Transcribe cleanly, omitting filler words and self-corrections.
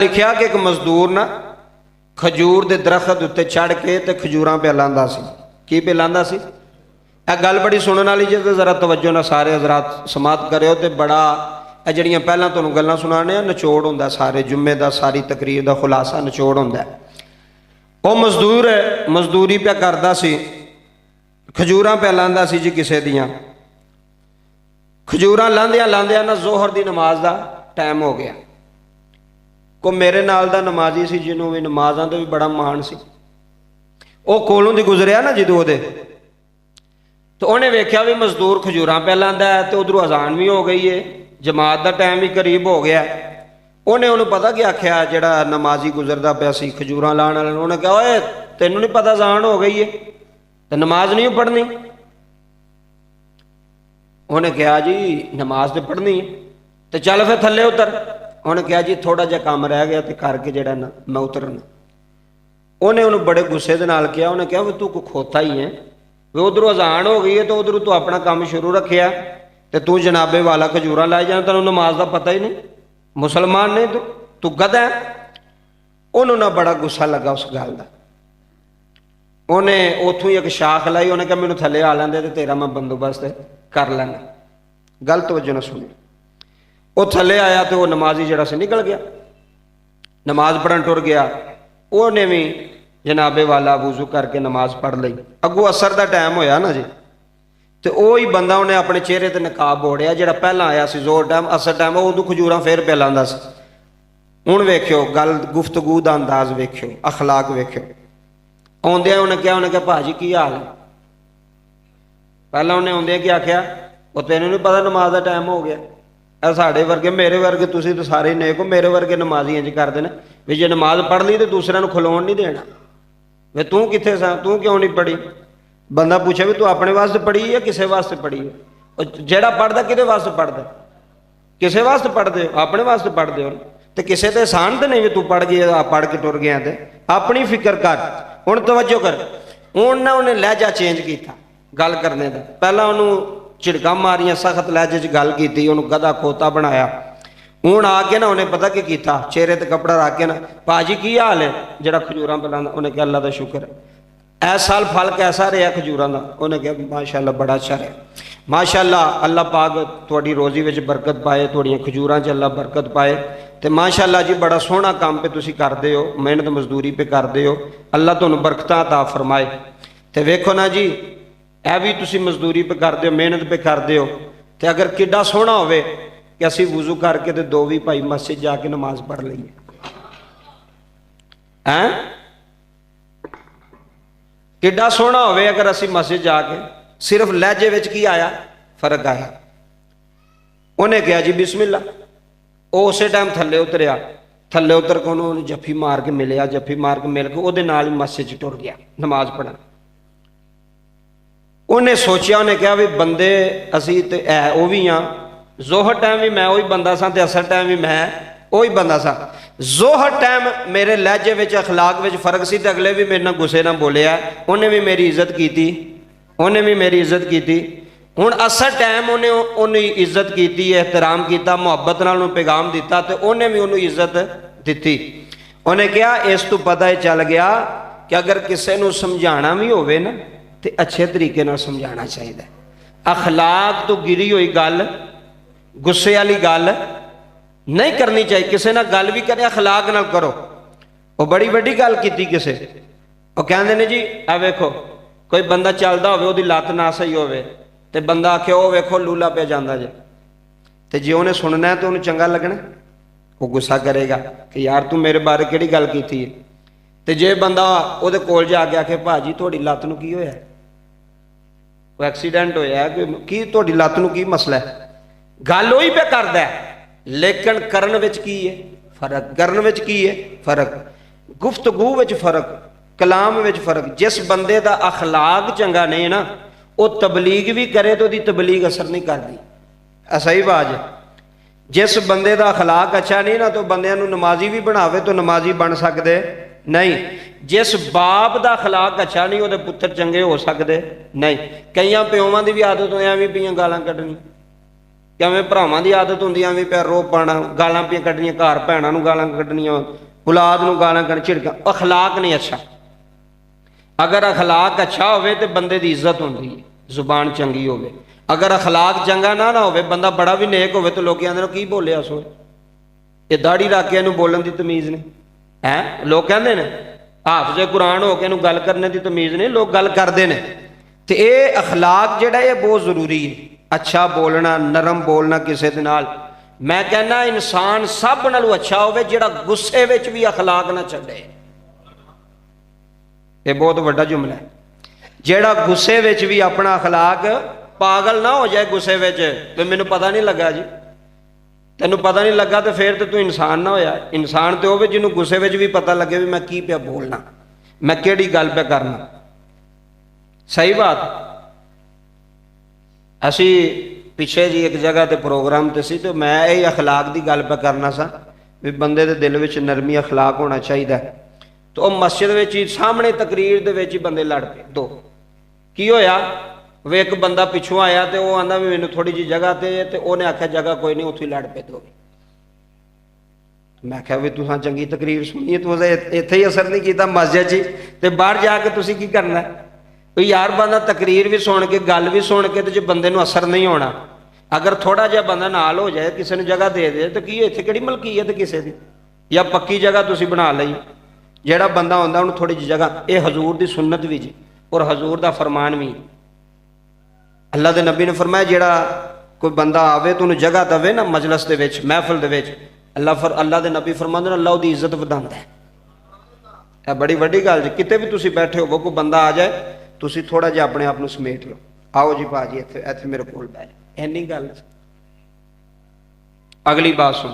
लिखिया कि एक मजदूर ना खजूर के दरखत उत्ते चढ़ के ते खजूरां पे लांदा सी। की पे लांदा सी? यह गल बड़ी सुनने वाली जे, तो जरा तवज्जो ना सारे हजरात समात करो। तो बड़ा जड़ियाँ पहलां तुहानूं गल्लां सुणाने निचोड़ हुंदा, सारे जुम्मे का सारी तकरीर का खुलासा निचोड़ हुंदा। वो मजदूर मजदूरी पे करदा सी, खजूरां पे लांदा सी जी किसे दियां। खजूरां लांदियां लांदियां ना जोहर की नमाज का टाइम हो गया। को मेरे नाल दा नमाजी सी, जिन्हों भी नमाज़ां ते भी बड़ा मान सी, वो कोलों दी गुजरिया ना जो वो, तो उन्हें वेख्या भी मजदूर खजूरां पे लांदा है, तो उधरों अजान भी हो गई है, जमात का टाइम भी करीब हो गया। उन्हें उन्होंने पता क्या आख्या, जिहड़ा नमाजी गुजरदा पिया सी खजूरां लाण वाले, उन्हें कहा ओए तैनूं नहीं पता अजान हो गई है तो नमाज नहीं पढ़नी? उन्हें कहा जी नमाज तो पढ़नी है, तो चल फिर थल्ले उतर। उन्हें कहा जी थोड़ा जिहा काम रह गया तो करके जिहड़ा ना मैं उतरना। उन्हें उन्होंने बड़े गुस्से के नाल कहा, उन्हें कहा भी तू को खोता ही है, वे उधरों अजान हो गई है तो उधरों तू अपना काम शुरू रखिया, तो तू जनाबे वाला खजूरा लाई जाना, तेन नमाज का पता ही नहीं, मुसलमान नहीं तू गधा है। उन्होंने बड़ा गुस्सा लगा उस गल का। उन्हें उतों ही एक शाख लाई, उन्हें कहा मैनू थले आ लेंदे तो तेरा मैं बंदोबस्त कर लेना। गल तवज्जो ना सुनी। वो थले आया तो वह नमाजी जरा से निकल गया, नमाज पढ़न टुर गया। उन्हें भी जनाबे वाला वुजू करके नमाज पढ़ ली। अगू असर का टाइम होया ना जी, तो वही बंदा उन्हें अपने चेहरे पर नकाब ओढ़िया, जो पहला आया सी जोर टाइम असर टाइम, उदू खजूरां फिर पे लांदा सी। हुण वेख्यो गल गुफ्तगू का अंदाज वेख्यो, अखलाक वेख्यो। आउंदियां उन्हें कहा भाजी की हाल है? पहला उन्हें आउंदियां क्या आख्या, वो तेनों नहीं पता नमाज का टाइम हो गया? साढ़े वर्गे मेरे वर्गे तुसीं तो सारे नेक हो, मेरे वर्गे नमाजी इंज करते हैं भी जे नमाज पढ़ ली तो दूसरे खलोण नहीं देना। वे तू कित्थे सा, तू क्यों नहीं पढ़ी? बंदा पूछे भी तू अपने वास्ते पढ़ी है किसे वास्ते पढ़ी है? और जेड़ा पढ़ता कि वास्ते पढ़ता? किसे वास्ते पढ़ते हो? अपने वास्ते पढ़ते हो। तो किसी ते एहसान तो नहीं भी तू पढ़ गया, पढ़ के टुर गया। तो अपनी फिक्र कर। हुण तवज्जो कर, हुण ना उन्हें लहजा चेंज किया गल करने का। पहला उन्होंने झिड़का मारिया, सख्त लहजे च गल की, उन्होंने गधा खोता बनाया। हूँ आके ना उन्हें पता की किया, चेहरे ते कपड़ा रख के ना, भाजी की हाल है जरा खजूरां पे लांदा? उन्हें कहा अल्लाह का शुक्र है। इस साल फल कैसा रहा खजूरां का? उन्हें कहा माशाअल्लाह बड़ा अच्छा रहा। माशाअल्लाह अल्लाह पाक तुहाडी रोजी विच बरकत पाए, तुहाडियां खजूरां च अल्लाह बरकत पाए। तो माशाअल्लाह जी बड़ा सोहना काम पे तुसीं करदे हो, मेहनत मजदूरी पे करदे हो, अल्लाह तुहानूं बरकतां अता फरमाए। तो वेखो ना जी, यह भी तुसीं मजदूरी पे करदे हो, मेहनत पे करदे हो, तो अगर किड्डा सोहना होवे कि असीं वुजू करके तो दो भी भाई मस्जिद जाके नमाज पढ़ लईए हैं? किड्डा सोहना होवे अगर असीं मस्जिद जाके, सिर्फ लहजे विच की आया फर्क आया। उन्हें कहा जी बिस्मिल्ला, वो उस टाइम थले उतरिया, थले उतर के उन्होंने जफ्फी मार के मिलिया, जफ्फी मार के मिल के वो ही मस्जिद च टुर गया नमाज पढ़न। उन्हें सोचा, उन्हें कहा भी बंदे असी तो है वो भी हाँ, जोहर टाइम भी मैं वही बंदा सा, असर टाइम भी मैं वही बंदा सा। जोहर टाइम मेरे लहजे में अखलाक में फर्क सी, तो अगले भी मेरे नाल गुस्से नाल बोलिया, उन्हें भी मेरी इज्जत की थी, उन्हें भी मेरी इज्जत की थी। हुण असर टाइम उन्हें उन्हें इज्जत की, एहतराम किया, मुहब्बत नाल पैगाम दिता, तो उन्हें भी उन्हें इज्जत दी। उन्हें कहा इस तो पता ही चल गया कि अगर किसी को समझाना भी होवे ना तो अच्छे तरीके नाल समझाना चाहिए। अखलाक तो गिरी हुई गल, गुस्से वाली गल नहीं करनी चाहिए। किसी ना गल भी करे अखलाक नाल करो। वो बड़ी वड्डी गल की किसे, वो कहते हैं जी आ वेखो कोई बंदा चलता हो लत्त ना सही होवे ते बंदा आखे वो वेखो लूला पे जाता जे, तो जे उन्हें सुनना है तो उन्हें चंगा लगना, वो गुस्सा करेगा कि यार तू मेरे बारे किहड़ी गल कीती है। तो जे बंदा वो कोल जाके आखे भाजी तुहाडी लत्त नूं की होया, कोई एक्सीडेंट होया, की तुहाडी लत्त नूं की मसला है, गल उही पे करदा है, लेकिन करन विच की है फर्क, करन विच की है फर्क, गुफ्तगू विच फर्क, कलाम विच फर्क। जिस बंदे दा अखलाक चंगा नहीं ना, वो तबलीग भी करे तो उसकी तबलीग असर नहीं करती। सही बात है। जिस बंदे दा अखलाक अच्छा नहीं ना, तो बंदियां नूं नमाजी भी बनावे तो नमाजी बन सकते नहीं। जिस बाप का अखलाक अच्छा नहीं, वो पुत्र चंगे हो सकते नहीं। कई प्योवां की भी आदत हो एवं पियां गालां कढ़नी, ਕਿਵੇਂ ਭਰਾਵਾਂ ਦੀ ਆਦਤ ਹੁੰਦੀ ਐਵੇਂ ਪਿਆ ਰੋ ਪਾਣਾ, ਗਾਲਾਂ ਪੀਆਂ ਕੱਢਣੀਆਂ, ਘਰ ਭੈਣਾਂ ਨੂੰ ਗਾਲਾਂ ਕੱਢਣੀਆਂ, ਔਲਾਦ ਨੂੰ ਗਾਲਾਂ ਕੱਢ ਝਿੜਕਾਂ। ਅਖਲਾਕ ਨਹੀਂ ਅੱਛਾ। ਅਗਰ ਅਖਲਾਕ ਅੱਛਾ ਹੋਵੇ ਤੇ ਬੰਦੇ ਦੀ ਇੱਜ਼ਤ ਹੁੰਦੀ ਹੈ, ਜ਼ੁਬਾਨ ਚੰਗੀ ਹੋਵੇ। ਅਗਰ ਅਖਲਾਕ ਚੰਗਾ ਨਾ ਹੋਵੇ, ਬੰਦਾ ਬੜਾ ਵੀ ਨੇਕ ਹੋਵੇ ਤੇ ਲੋਕੀ ਆਂਦੇ ਨੇ ਕੀ ਬੋਲਿਆ ਸੋ, ਇਹ ਦਾੜੀ ਰੱਖ ਕੇ ਇਹਨੂੰ ਬੋਲਣ ਦੀ ਤਮੀਜ਼ ਨਹੀਂ ਹੈ। ਲੋਕ ਕਹਿੰਦੇ ਨੇ ਹਾਫਿਜ਼ ਕੁਰਾਨ ਹੋ ਕੇ ਇਹਨੂੰ ਗੱਲ ਕਰਨੇ ਦੀ ਤਮੀਜ਼ ਨਹੀਂ, ਲੋਕ ਗੱਲ ਕਰਦੇ ਨੇ। ਤੇ ਇਹ ਅਖਲਾਕ ਜਿਹੜਾ ਇਹ ਬਹੁਤ ਜ਼ਰੂਰੀ ਹੈ, ਅੱਛਾ ਬੋਲਣਾ, ਨਰਮ ਬੋਲਣਾ ਕਿਸੇ ਦੇ ਨਾਲ। ਮੈਂ ਕਹਿੰਦਾ ਇਨਸਾਨ ਸਭ ਨਾਲੋਂ ਅੱਛਾ ਹੋਵੇ ਜਿਹੜਾ ਗੁੱਸੇ ਵਿੱਚ ਵੀ ਅਖਲਾਕ ਨਾ ਛੱਡੇ। ਇਹ ਬਹੁਤ ਵੱਡਾ ਜੁਮਲਾ ਹੈ। ਜਿਹੜਾ ਗੁੱਸੇ ਵਿੱਚ ਵੀ ਆਪਣਾ ਅਖਲਾਕ, ਪਾਗਲ ਨਾ ਹੋ ਜਾਏ ਗੁੱਸੇ ਵਿੱਚ ਤੇ ਮੈਨੂੰ ਪਤਾ ਨਹੀਂ ਲੱਗਾ ਜੀ, ਤੈਨੂੰ ਪਤਾ ਨਹੀਂ ਲੱਗਾ ਤੇ ਫਿਰ ਤੇ ਤੂੰ ਇਨਸਾਨ ਨਾ ਹੋਇਆ। ਇਨਸਾਨ ਤੇ ਹੋਵੇ ਜਿਹਨੂੰ ਗੁੱਸੇ ਵਿੱਚ ਵੀ ਪਤਾ ਲੱਗੇ ਵੀ ਮੈਂ ਕੀ ਪਿਆ ਬੋਲਣਾ, ਮੈਂ ਕਿਹੜੀ ਗੱਲ ਪਿਆ ਕਰਨਾ। ਸਹੀ ਬਾਤ। ਅਸੀਂ ਪਿੱਛੇ ਜੀ ਇੱਕ ਜਗ੍ਹਾ ਤੇ ਪ੍ਰੋਗਰਾਮ ਤੇ ਸੀ ਤੇ ਮੈਂ ਇਹ ਅਖਲਾਕ ਦੀ ਗੱਲ ਪਿਆ ਕਰਨਾ ਸਾਂ ਵੀ ਬੰਦੇ ਦੇ ਦਿਲ ਵਿੱਚ ਨਰਮੀ ਅਖਲਾਕ ਹੋਣਾ ਚਾਹੀਦਾ। ਤੇ ਉਹ ਮਸਜਿਦ ਵਿੱਚ ਹੀ ਸਾਹਮਣੇ ਤਕਰੀਰ ਦੇ ਵਿੱਚ ਹੀ ਬੰਦੇ ਲੜ ਪਏ ਦੋ। ਕੀ ਹੋਇਆ ਵੇ, ਇੱਕ ਬੰਦਾ ਪਿੱਛੋਂ ਆਇਆ ਤੇ ਉਹ ਆਂਦਾ ਵੀ ਮੈਨੂੰ ਥੋੜੀ ਜਿਹੀ ਜਗ੍ਹਾ ਤੇ ਉਹਨੇ ਆਖਿਆ ਜਗ੍ਹਾ ਕੋਈ ਨਹੀਂ, ਉੱਥੇ ਹੀ ਲੜ ਪਏ ਦੋ। ਮੈਂ ਕਿਹਾ ਵੀ ਤੁਸੀਂ ਚੰਗੀ ਤਕਰੀਰ ਸੁਣੀ, ਤੁਸੀਂ ਇੱਥੇ ਹੀ ਅਸਰ ਨਹੀਂ ਕੀਤਾ ਮਸਜਿਦ 'ਚ, ਤੇ ਬਾਹਰ ਜਾ ਕੇ ਤੁਸੀਂ ਕੀ ਕਰਨਾ? ਵੀ ਯਾਰ ਬੰਦਾ ਤਕਰੀਰ ਵੀ ਸੁਣ ਕੇ, ਗੱਲ ਵੀ ਸੁਣ ਕੇ, ਤੇ ਜੇ ਬੰਦੇ ਨੂੰ ਅਸਰ ਨਹੀਂ ਹੋਣਾ, ਅਗਰ ਥੋੜਾ ਜਿਹਾ ਬੰਦਾ ਨਾਲ ਹੋ ਜਾਏ, ਕਿਸੇ ਨੂੰ ਜਗ੍ਹਾ ਦੇ ਦੇ ਤੇ ਕੀ ਇੱਥੇ ਕਿਹੜੀ ਮਲਕੀਅਤ ਕਿਸੇ ਦੀ, ਜਾਂ ਪੱਕੀ ਜਗ੍ਹਾ ਤੁਸੀਂ ਬਣਾ ਲਈ। ਜਿਹੜਾ ਬੰਦਾ ਹੁੰਦਾ ਉਹਨੂੰ ਥੋੜੀ ਜਿਹੀ ਜਗ੍ਹਾ, ਇਹ ਹਜ਼ੂਰ ਦੀ ਸੁਨਨਤ ਵੀ ਜੀ ਔਰ ਹਜ਼ੂਰ ਦਾ ਫਰਮਾਨ ਵੀ। ਅੱਲਾ ਦੇ ਨਬੀ ਨੇ ਫਰਮਾਇਆ ਜਿਹੜਾ ਕੋਈ ਬੰਦਾ ਆਵੇ ਤਾਂ ਉਹਨੂੰ ਜਗ੍ਹਾ ਦੇਵੇ ਨਾ ਮਜਲਸ ਦੇ ਵਿੱਚ, ਮਹਿਫਲ ਦੇ ਵਿੱਚ, ਅੱਲਾ ਦੇ ਨਬੀ ਫਰਮਾਉਂਦੇ ਨੇ ਅੱਲਾ ਉਹਦੀ ਇੱਜ਼ਤ ਵਧਾਉਂਦਾ ਹੈ। ਇਹ ਬੜੀ ਵੱਡੀ ਗੱਲ ਜੀ। ਕਿਤੇ ਵੀ ਤੁਸੀਂ ਬੈਠੇ ਹੋਵੋ, ਕੋਈ ਬੰਦਾ ਆ ਜਾਏ, ਤੁਸੀਂ ਥੋੜਾ ਜਿਹਾ ਆਪਣੇ ਆਪ ਨੂੰ ਸਮੇਟ ਲਓ, ਆਓ ਜੀ ਭਾਜੀ ਇੱਥੇ ਮੇਰੇ ਕੋਲ ਬਹਿ ਜਾਓ, ਇੰਨੀ ਗੱਲ। ਅਗਲੀ ਬਾਤ ਸੁਣ।